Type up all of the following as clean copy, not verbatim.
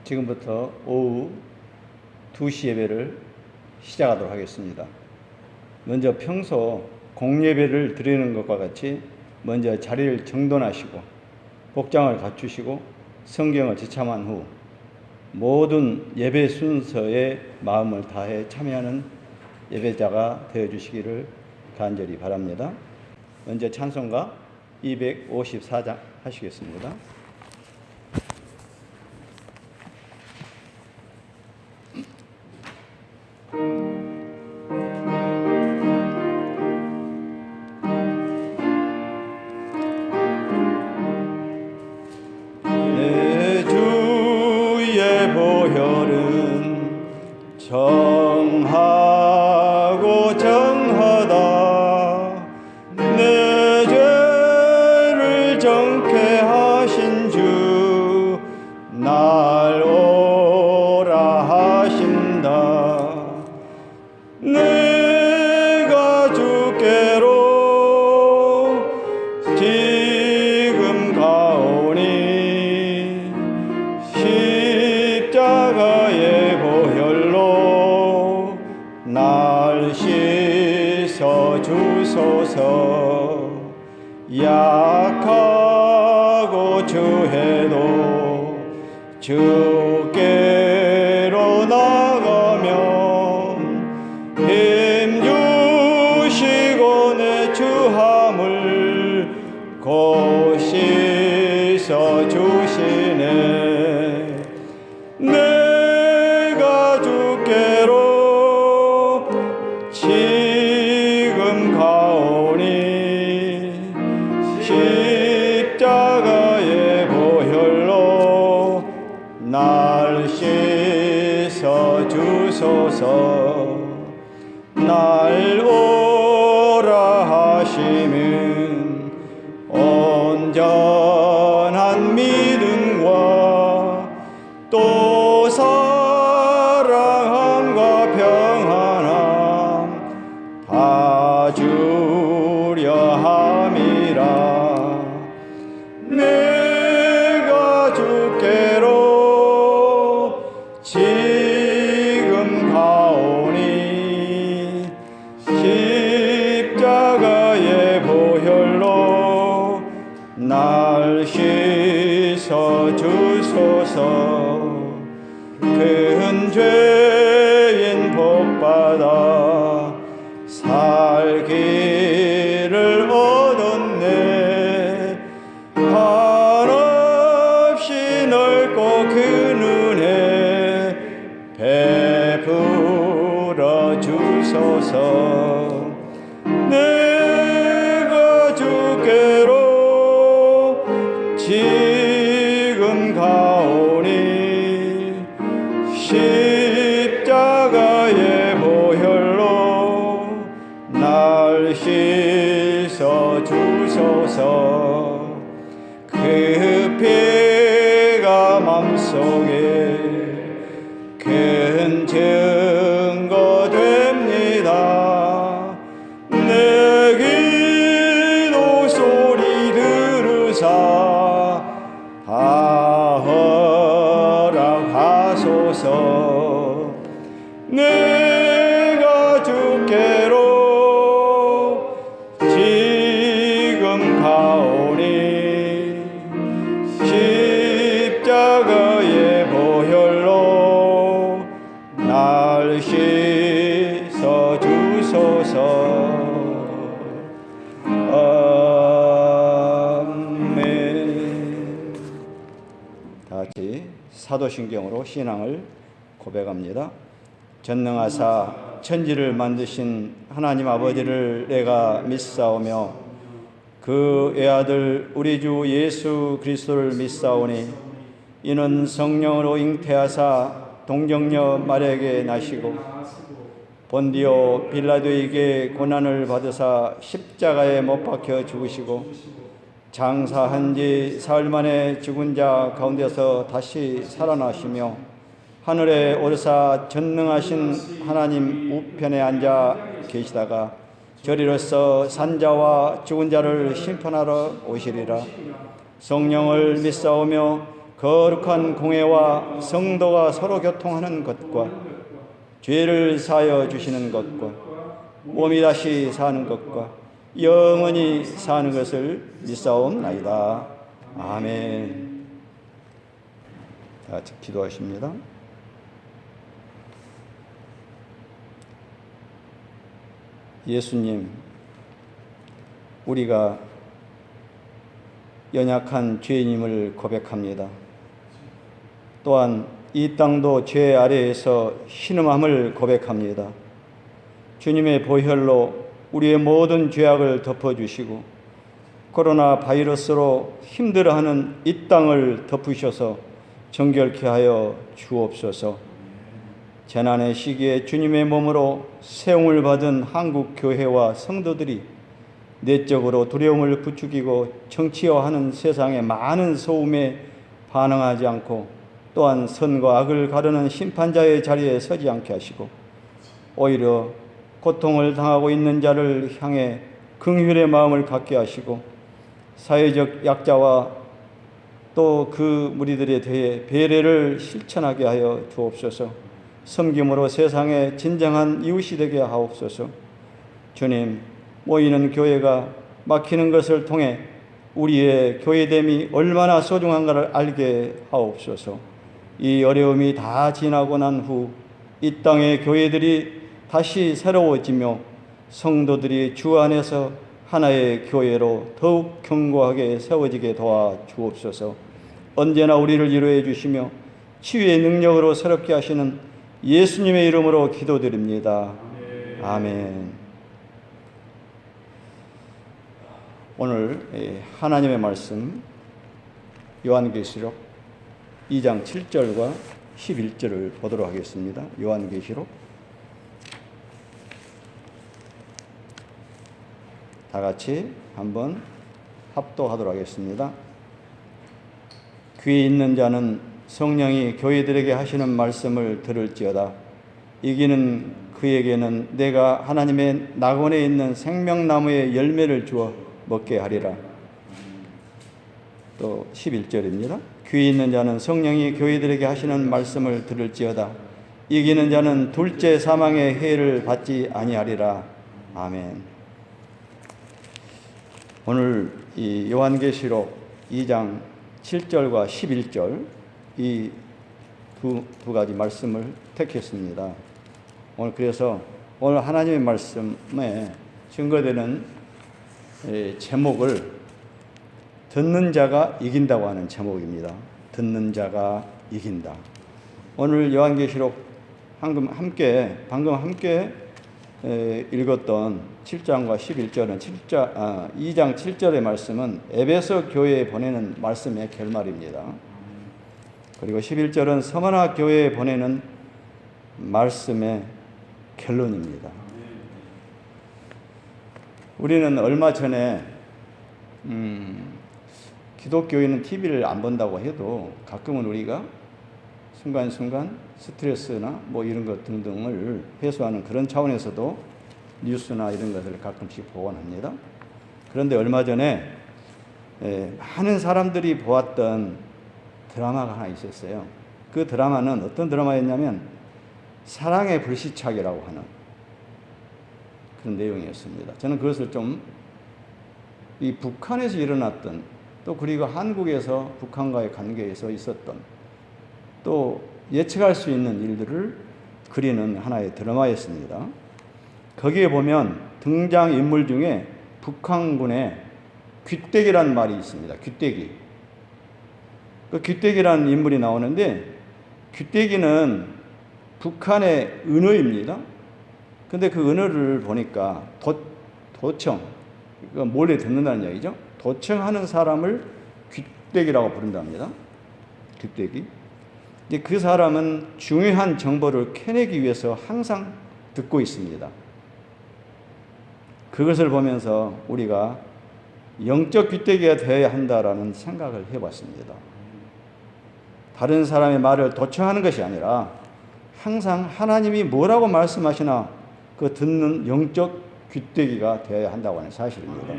지금부터 오후 2시 예배를 시작하도록 하겠습니다. 먼저 평소 공예배를 드리는 것과 같이 먼저 자리를 정돈하시고 복장을 갖추시고 성경을 지참한 후 모든 예배 순서에 마음을 다해 참여하는 예배자가 되어주시기를 간절히 바랍니다. 먼저 찬송가 254장 하시겠습니다. 내 주의 보혈은 정하고 정하다. 내 죄를 정케 하신 주 날 오라 하신다. 내가 주께로 지금 가오니 십자가의 보혈로 날 씻어 주소서. 약하고 주해도 주께로 나가면 힘 주시고 내 주함을 곧 씻어 주시네. 내가 주께로 지금 가오니 십자가의 보혈로 날 씻어 주소서. 날 오라 하시면 온전한 믿음과 또 사랑함과 평안함 다 주려 함이라. 내가 주께로 지금 가오니 십자가의 보혈로 날 씻어 주소서. 큰 죄인 복받아 살기를 얻었네. 한없이 넓고 큰 은혜 베풀어 주소서. 내가 주께로 지금 가오니 십자가의 보혈로 날 씻어 주소서. 그 피가 맘속에 큰 증거 됩니다. 내 기도 소리 들으사 다 허락하소서. 내가 주께로 지금 가오니 십자가의 보혈로 날 씻어 주소서. 아멘. 다 같이 사도신경으로 신앙을 고백합니다. 전능하사 천지를 만드신 하나님 아버지를 내가 믿사오며 그 외아들 우리 주 예수 그리스도를 믿사오니 이는 성령으로 잉태하사 동정녀 마리아에게 나시고 본디오 빌라도에게 고난을 받으사 십자가에 못 박혀 죽으시고 장사한 지 사흘 만에 죽은 자 가운데서 다시 살아나시며 하늘에 오르사 전능하신 하나님 우편에 앉아 계시다가 저리로서 산자와 죽은 자를 심판하러 오시리라. 성령을 믿사오며 거룩한 공회와 성도가 서로 교통하는 것과 죄를 사하여 주시는 것과 몸이 다시 사는 것과 영원히 사는 것을 믿사옵나이다. 아멘. 다 같이 기도하십니다. 예수님, 우리가 연약한 죄인임을 고백합니다. 또한 이 땅도 죄 아래에서 신음함을 고백합니다. 주님의 보혈로 우리의 모든 죄악을 덮어주시고 코로나 바이러스로 힘들어하는 이 땅을 덮으셔서 정결케 하여 주옵소서. 재난의 시기에 주님의 몸으로 세움을 받은 한국 교회와 성도들이 내적으로 두려움을 부추기고 정치화하는 세상의 많은 소음에 반응하지 않고 또한 선과 악을 가르는 심판자의 자리에 서지 않게 하시고 오히려 고통을 당하고 있는 자를 향해 긍휼의 마음을 갖게 하시고 사회적 약자와 또 그 무리들에 대해 배려를 실천하게 하여 주옵소서. 섬김으로 세상의 진정한 이웃이 되게 하옵소서. 주님, 모이는 교회가 막히는 것을 통해 우리의 교회됨이 얼마나 소중한가를 알게 하옵소서. 이 어려움이 다 지나고 난 후 이 땅의 교회들이 다시 새로워지며 성도들이 주 안에서 하나의 교회로 더욱 견고하게 세워지게 도와 주옵소서. 언제나 우리를 위로해 주시며 치유의 능력으로 새롭게 하시는 예수님의 이름으로 기도드립니다. 아멘. 오늘 하나님의 말씀 요한계시록 2장 7절과 11절을 보도록 하겠습니다. 요한계시록 다 같이 한번 합독하도록 하겠습니다. 귀 있는 자는 성령이 교회들에게 하시는 말씀을 들을지어다. 이기는 그에게는 내가 하나님의 낙원에 있는 생명나무의 열매를 주어 먹게 하리라. 또 11절입니다. 귀 있는 자는 성령이 교회들에게 하시는 말씀을 들을지어다. 이기는 자는 둘째 사망의 해를 받지 아니하리라. 아멘. 오늘 이 요한계시록 2장 7절과 11절 이 두 가지 말씀을 택했습니다. 오늘 그래서 오늘 하나님의 말씀에 증거되는 제목을 듣는 자가 이긴다고 하는 제목입니다. 듣는 자가 이긴다. 오늘 요한계시록 방금 함께 읽었던 7장과 11절은 2장 7절의 말씀은 에베소 교회에 보내는 말씀의 결말입니다. 그리고 11절은 서머나 교회에 보내는 말씀의 결론입니다. 우리는 얼마 전에 기독교인은 TV를 안 본다고 해도 가끔은 우리가 순간순간 스트레스나 뭐 이런 것 등등을 해소하는 그런 차원에서도 뉴스나 이런 것을 가끔씩 보곤 합니다. 그런데 얼마 전에 많은 사람들이 보았던 드라마가 하나 있었어요. 그 드라마는 어떤 드라마였냐면 사랑의 불시착이라고 하는 그런 내용이었습니다. 저는 그것을 좀 이 북한에서 일어났던 또 그리고 한국에서 북한과의 관계에서 있었던 또 예측할 수 있는 일들을 그리는 하나의 드라마였습니다. 거기에 보면 등장인물 중에 북한군의 귀떼기라는 말이 있습니다. 귀떼기. 그 귀떼기라는 인물이 나오는데 귀떼기는 북한의 은어입니다. 근데 그 은어를 보니까 도청, 몰래 듣는다는 얘기죠. 도청하는 사람을 귀떼기라고 부른답니다. 귀떼기. 그 사람은 중요한 정보를 캐내기 위해서 항상 듣고 있습니다. 그것을 보면서 우리가 영적 귀떼기가 되어야 한다라는 생각을 해봤습니다. 다른 사람의 말을 도청하는 것이 아니라 항상 하나님이 뭐라고 말씀하시나 그 듣는 영적 귀떼기가 되어야 한다고 하는 사실입니다.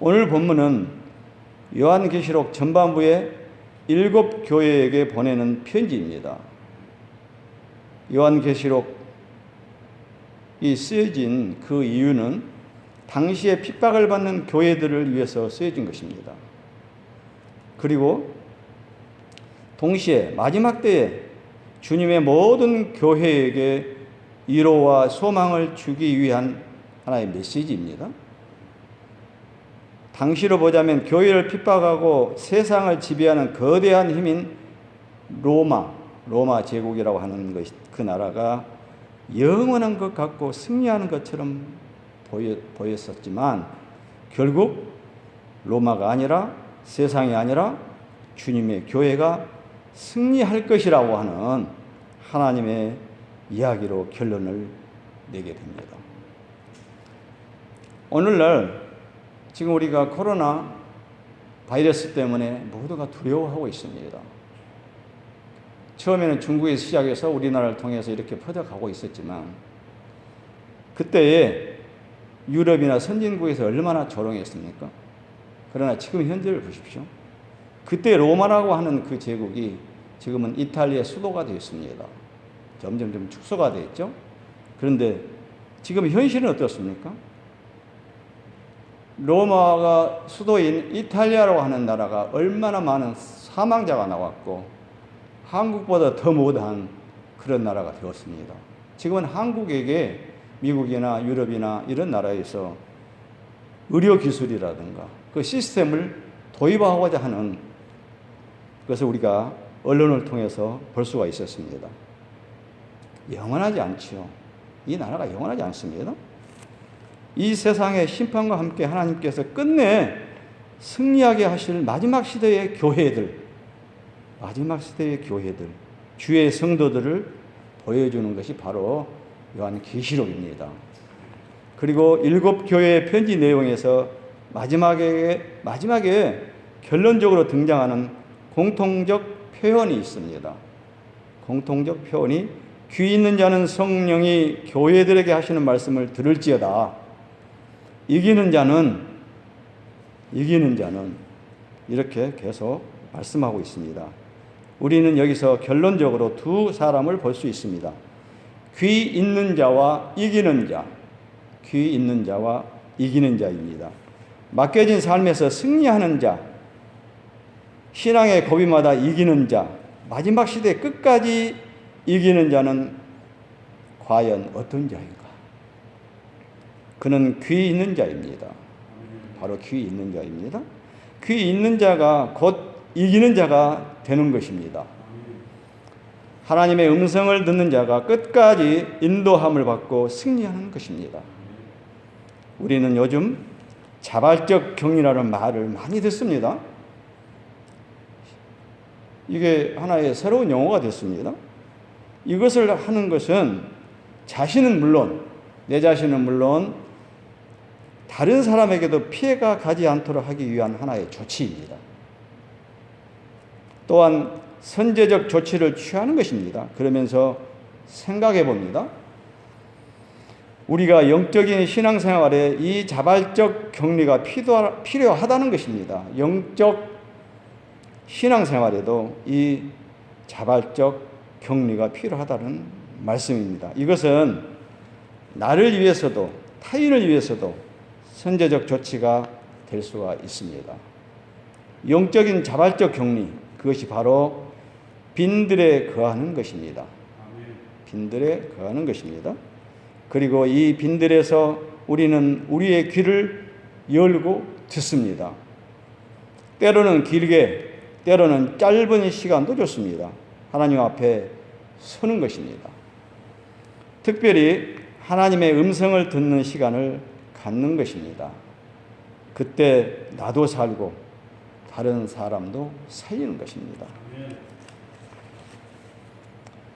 오늘 본문은 요한계시록 전반부에 일곱 교회에게 보내는 편지입니다. 요한계시록이 쓰여진 그 이유는 당시에 핍박을 받는 교회들을 위해서 쓰여진 것입니다. 그리고 동시에 마지막 때에 주님의 모든 교회에게 위로와 소망을 주기 위한 하나의 메시지입니다. 당시로 보자면 교회를 핍박하고 세상을 지배하는 거대한 힘인 로마 제국이라고 하는 것이 그 나라가 영원한 것 같고 승리하는 것처럼 보였었지만 결국 로마가 아니라 세상이 아니라 주님의 교회가 승리할 것이라고 하는 하나님의 이야기로 결론을 내게 됩니다. 오늘날 지금 우리가 코로나 바이러스 때문에 모두가 두려워하고 있습니다. 처음에는 중국에서 시작해서 우리나라를 통해서 이렇게 퍼져가고 있었지만 그때에 유럽이나 선진국에서 얼마나 조롱했습니까? 그러나 지금 현재를 보십시오. 그때 로마라고 하는 그 제국이 지금은 이탈리아의 수도가 되었습니다. 점점 좀 축소가 되었죠. 그런데 지금 현실은 어떻습니까? 로마가 수도인 이탈리아라고 하는 나라가 얼마나 많은 사망자가 나왔고 한국보다 더 못한 그런 나라가 되었습니다. 지금은 한국에게 미국이나 유럽이나 이런 나라에서 의료기술이라든가 그 시스템을 도입하고자 하는 것을 우리가 언론을 통해서 볼 수가 있었습니다. 영원하지 않지요. 이 나라가 영원하지 않습니다. 이 세상의 심판과 함께 하나님께서 끝내 승리하게 하실 마지막 시대의 교회들, 주의 성도들을 보여주는 것이 바로 요한계시록입니다. 그리고 일곱 교회의 편지 내용에서 마지막에 결론적으로 등장하는 공통적 표현이 있습니다. 공통적 표현이 귀 있는 자는 성령이 교회들에게 하시는 말씀을 들을지어다. 이기는 자는 이렇게 계속 말씀하고 있습니다. 우리는 여기서 결론적으로 두 사람을 볼 수 있습니다. 귀 있는 자와 이기는 자, 귀 있는 자와 이기는 자입니다. 맡겨진 삶에서 승리하는 자, 신앙의 고비마다 이기는 자, 마지막 시대 끝까지 이기는 자는 과연 어떤 자인가? 그는 귀 있는 자입니다. 바로 귀 있는 자입니다. 귀 있는 자가 곧 이기는 자가 되는 것입니다. 하나님의 음성을 듣는 자가 끝까지 인도함을 받고 승리하는 것입니다. 우리는 요즘 자발적 격리라는 말을 많이 듣습니다. 이게 하나의 새로운 용어가 됐습니다. 이것을 하는 것은 내 자신은 물론 다른 사람에게도 피해가 가지 않도록 하기 위한 하나의 조치입니다. 또한 선제적 조치를 취하는 것입니다. 그러면서 생각해 봅니다. 우리가 영적인 신앙생활에 이 자발적 격리가 필요하다는 것입니다. 영적 신앙생활에도 이 자발적 격리가 필요하다는 말씀입니다. 이것은 나를 위해서도 타인을 위해서도 선제적 조치가 될 수가 있습니다. 영적인 자발적 격리, 그것이 바로 빈들에 거하는 것입니다. 빈들에 거하는 것입니다. 그리고 이 빈들에서 우리는 우리의 귀를 열고 듣습니다. 때로는 길게, 때로는 짧은 시간도 좋습니다. 하나님 앞에 서는 것입니다. 특별히 하나님의 음성을 듣는 시간을 갖는 것입니다. 그때 나도 살고 다른 사람도 살리는 것입니다.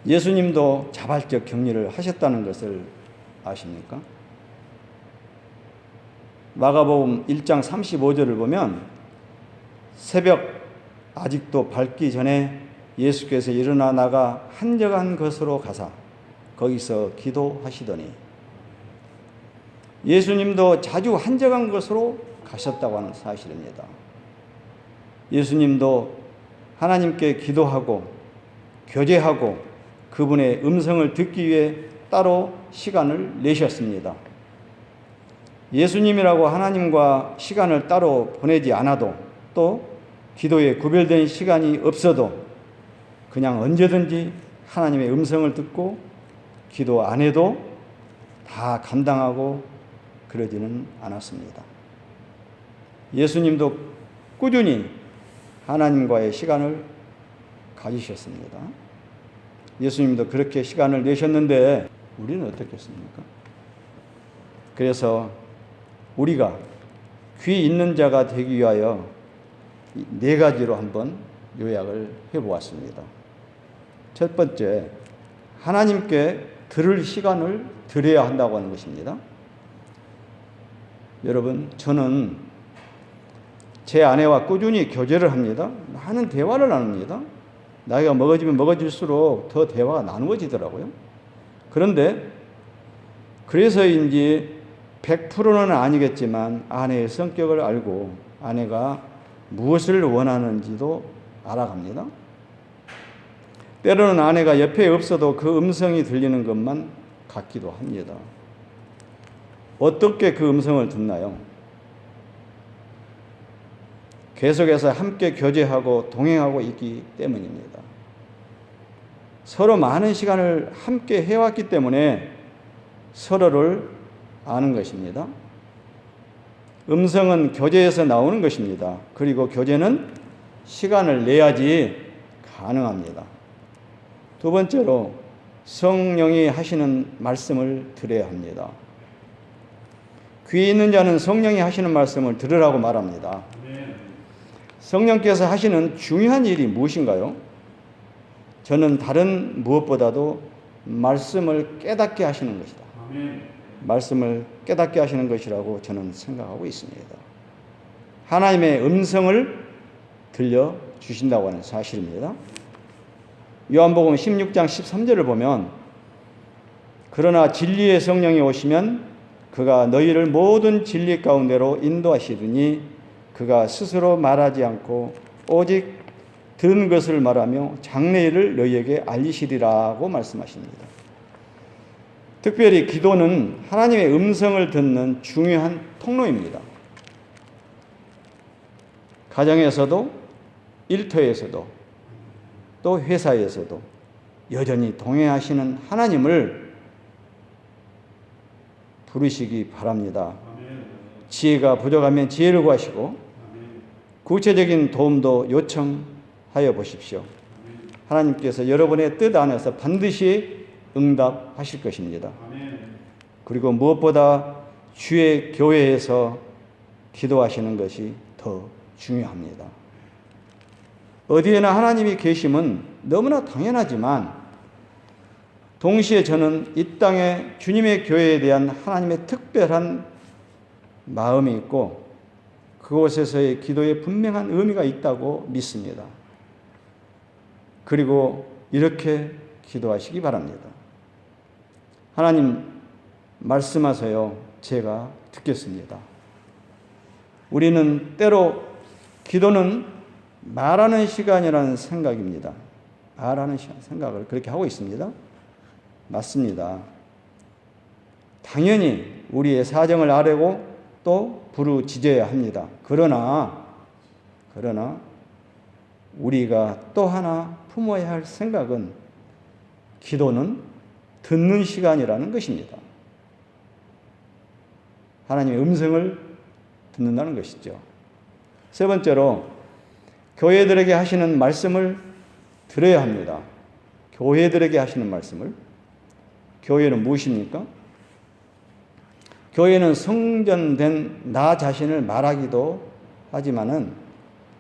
예수님도 자발적 격리를 하셨다는 것을 아십니까? 마가복음 1장 35절을 보면 새벽 아직도 밝기 전에 예수께서 일어나 나가 한적한 곳으로 가사 거기서 기도하시더니, 예수님도 자주 한적한 곳으로 가셨다고 하는 사실입니다. 예수님도 하나님께 기도하고 교제하고 그분의 음성을 듣기 위해 따로 시간을 내셨습니다. 예수님이라고 하나님과 시간을 따로 보내지 않아도 또 기도에 구별된 시간이 없어도 그냥 언제든지 하나님의 음성을 듣고 기도 안 해도 다 감당하고 그러지는 않았습니다. 예수님도 꾸준히 하나님과의 시간을 가지셨습니다. 예수님도 그렇게 시간을 내셨는데 우리는 어떻겠습니까? 그래서 우리가 귀 있는 자가 되기 위하여 네 가지로 한번 요약을 해보았습니다. 첫 번째, 하나님께 들을 시간을 드려야 한다고 하는 것입니다. 여러분, 저는 제 아내와 꾸준히 교제를 합니다. 많은 대화를 나눕니다. 나이가 먹어지면 먹어질수록 더 대화가 나누어지더라고요. 그런데 그래서인지 100%는 아니겠지만 아내의 성격을 알고 아내가 무엇을 원하는지도 알아갑니다. 때로는 아내가 옆에 없어도 그 음성이 들리는 것만 같기도 합니다. 어떻게 그 음성을 듣나요? 계속해서 함께 교제하고 동행하고 있기 때문입니다. 서로 많은 시간을 함께 해왔기 때문에 서로를 아는 것입니다. 음성은 교제에서 나오는 것입니다. 그리고 교제는 시간을 내야지 가능합니다. 두 번째로 성령이 하시는 말씀을 들어야 합니다. 귀 있는 자는 성령이 하시는 말씀을 들으라고 말합니다. 성령께서 하시는 중요한 일이 무엇인가요? 저는 다른 무엇보다도 말씀을 깨닫게 하시는 것이다. 말씀을 깨닫게 하시는 것이라고 저는 생각하고 있습니다. 하나님의 음성을 들려주신다고 하는 사실입니다. 요한복음 16장 13절을 보면 그러나 진리의 성령이 오시면 그가 너희를 모든 진리 가운데로 인도하시리니 그가 스스로 말하지 않고 오직 들은 것을 말하며 장래일을 너희에게 알리시리라고 말씀하십니다. 특별히 기도는 하나님의 음성을 듣는 중요한 통로입니다. 가정에서도 일터에서도 또 회사에서도 여전히 동행하시는 하나님을 부르시기 바랍니다. 지혜가 부족하면 지혜를 구하시고 구체적인 도움도 요청하여 보십시오. 하나님께서 여러분의 뜻 안에서 반드시 응답하실 것입니다. 그리고 무엇보다 주의 교회에서 기도하시는 것이 더 중요합니다. 어디에나 하나님이 계심은 너무나 당연하지만 동시에 저는 이 땅에 주님의 교회에 대한 하나님의 특별한 마음이 있고 그곳에서의 기도에 분명한 의미가 있다고 믿습니다. 그리고 이렇게 기도하시기 바랍니다. 하나님 말씀하세요. 제가 듣겠습니다. 우리는 때로 기도는 말하는 시간이라는 생각입니다. 말하는 시간, 생각을 그렇게 하고 있습니다. 맞습니다. 당연히 우리의 사정을 아뢰고 또 부르짖어야 합니다. 그러나 우리가 또 하나 품어야 할 생각은 기도는 듣는 시간이라는 것입니다. 하나님의 음성을 듣는다는 것이죠. 세 번째로 교회들에게 하시는 말씀을 들어야 합니다. 교회들에게 하시는 말씀을. 교회는 무엇입니까? 교회는 성전된 나 자신을 말하기도 하지만은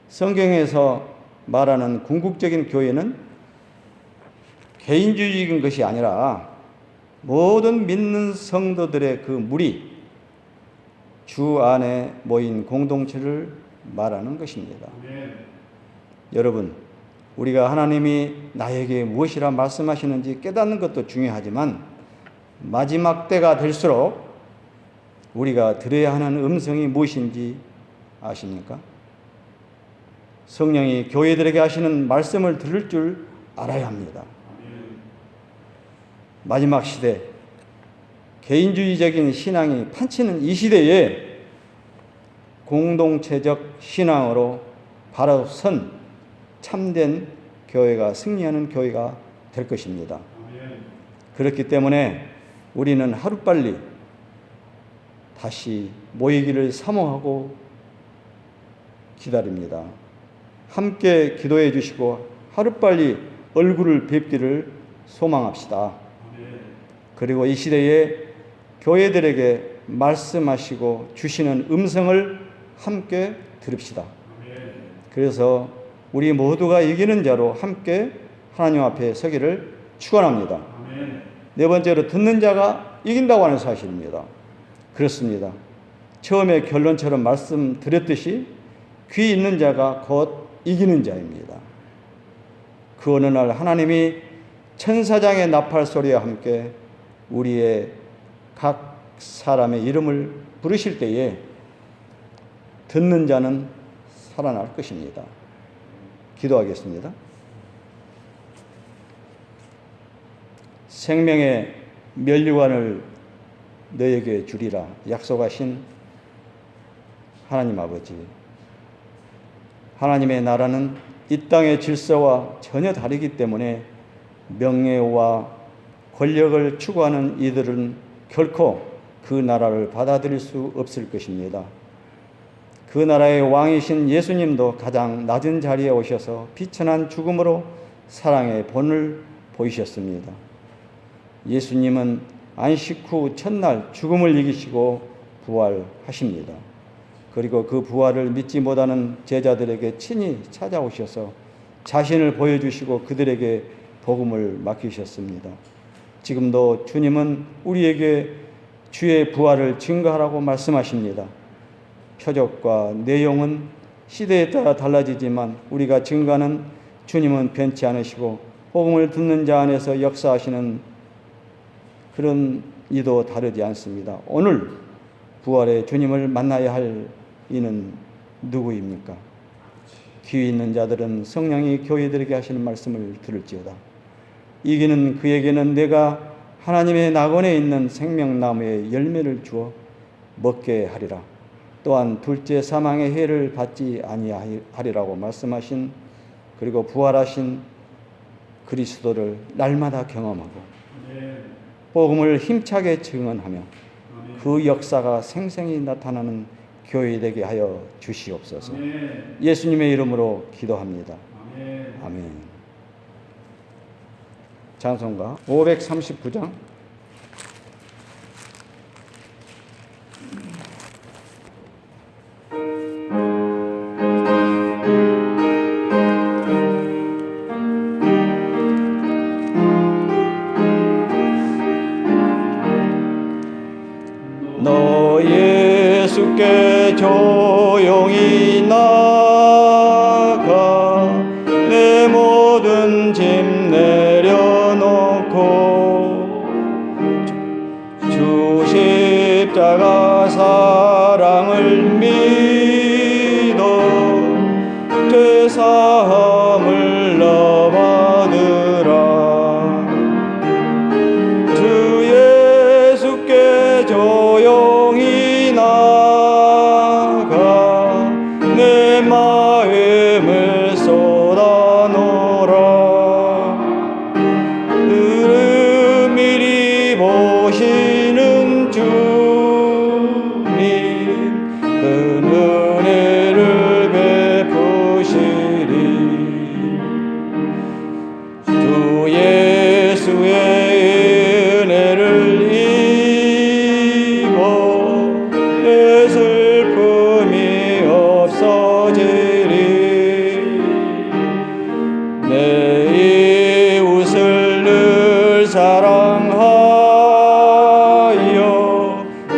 성경에서 말하는 궁극적인 교회는 개인주의적인 것이 아니라 모든 믿는 성도들의 그 무리, 주 안에 모인 공동체를 말하는 것입니다. 여러분, 우리가 하나님이 나에게 무엇이라 말씀하시는지 깨닫는 것도 중요하지만 마지막 때가 될수록 우리가 들어야 하는 음성이 무엇인지 아십니까? 성령이 교회들에게 하시는 말씀을 들을 줄 알아야 합니다. 마지막 시대, 개인주의적인 신앙이 판치는 이 시대에 공동체적 신앙으로 바로 선 참된 교회가 승리하는 교회가 될 것입니다. 그렇기 때문에 우리는 하루빨리 다시 모이기를 사모하고 기다립니다. 함께 기도해 주시고 하루빨리 얼굴을 뵙기를 소망합시다. 그리고 이 시대에 교회들에게 말씀하시고 주시는 음성을 함께 들읍시다. 그래서 우리 모두가 이기는 자로 함께 하나님 앞에 서기를 축원합니다. 네 번째로 듣는 자가 이긴다고 하는 사실입니다. 그렇습니다. 처음에 결론처럼 말씀드렸듯이 귀 있는 자가 곧 이기는 자입니다. 그 어느 날 하나님이 천사장의 나팔 소리와 함께 우리의 각 사람의 이름을 부르실 때에 듣는 자는 살아날 것입니다. 기도하겠습니다. 생명의 면류관을 너에게 주리라 약속하신 하나님 아버지, 하나님의 나라는 이 땅의 질서와 전혀 다르기 때문에 명예와 권력을 추구하는 이들은 결코 그 나라를 받아들일 수 없을 것입니다. 그 나라의 왕이신 예수님도 가장 낮은 자리에 오셔서 비천한 죽음으로 사랑의 본을 보이셨습니다. 예수님은 안식 후 첫날 죽음을 이기시고 부활하십니다. 그리고 그 부활을 믿지 못하는 제자들에게 친히 찾아오셔서 자신을 보여주시고 그들에게 복음을 맡기셨습니다. 지금도 주님은 우리에게 주의 부활을 증거하라고 말씀하십니다. 표적과 내용은 시대에 따라 달라지지만 우리가 증거하는 주님은 변치 않으시고 복음을 듣는 자 안에서 역사하시는 그런 이도 다르지 않습니다. 오늘 부활의 주님을 만나야 할 이는 누구입니까? 귀 있는 자들은 성령이 교회들에게 하시는 말씀을 들을지어다. 이기는 그에게는 내가 하나님의 낙원에 있는 생명나무의 열매를 주어 먹게 하리라. 또한 둘째 사망의 해를 받지 아니하리라고 말씀하신, 그리고 부활하신 그리스도를 날마다 경험하고 복음을 힘차게 증언하며 그 역사가 생생히 나타나는 교회 되게 하여 주시옵소서. 예수님의 이름으로 기도합니다. 아멘. 찬송가 539장 너 예수께 조용히 나가 내 모든 짐 내려놓고 주 십자가 사랑을 믿어 죄사함을 너 받으라. 주 예수께 조용히 나가 내 마음을 쏟아놓으라. 은밀히 보시는 주님 큰 은혜를 베푸시리. 주 예수의 은혜를 입어 내 슬픔이 없어지리. 내 이웃을 늘 사랑하여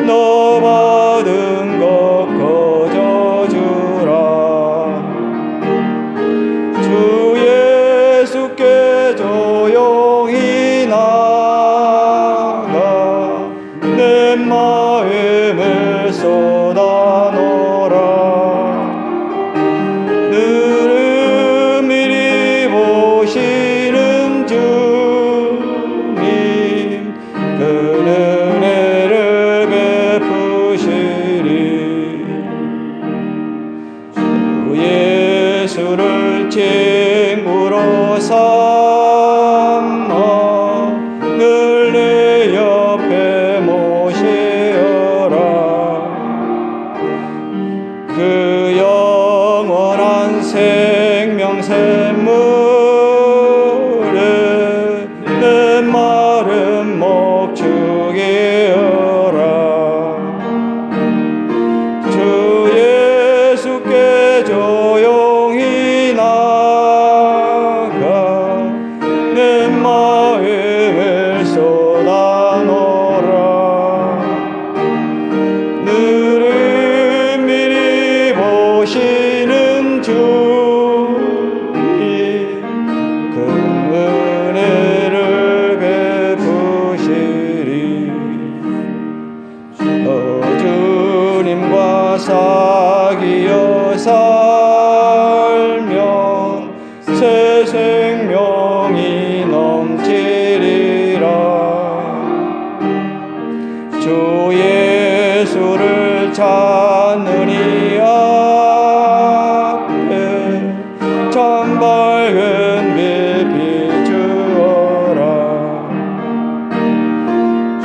너 받은 것 거저주라. 주 예수께 조용 찾느니 앞에 참 밝은 빛 비추어라.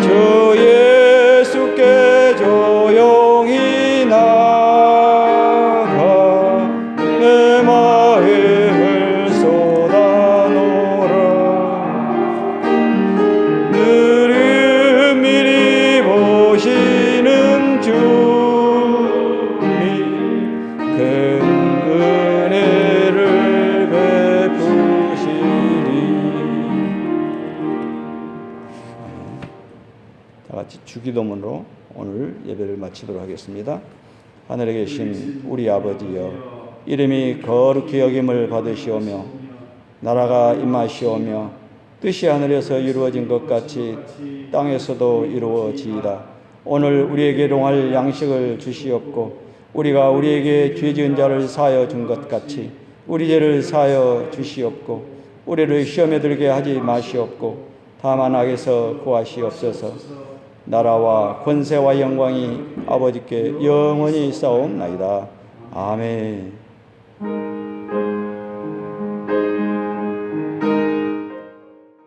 주 예수께 조용히 나가 내 마음을 쏟아놓으라. 늘 미리 보시는 주님 큰 은혜를 베푸시니. 다 같이 주기도문으로 오늘 예배를 마치도록 하겠습니다. 하늘에 계신 우리 아버지여, 이름이 거룩히 여김을 받으시오며 나라가 임하시오며 뜻이 하늘에서 이루어진 것 같이 땅에서도 이루어지이다. 오늘 우리에게 일용할 양식을 주시옵고 우리가 우리에게 죄 지은 자를 사하여 준 것 같이 우리 죄를 사하여 주시옵고 우리를 시험에 들게 하지 마시옵고 다만 악에서 구하시옵소서. 나라와 권세와 영광이 아버지께 영원히 있사옵나이다. 아멘.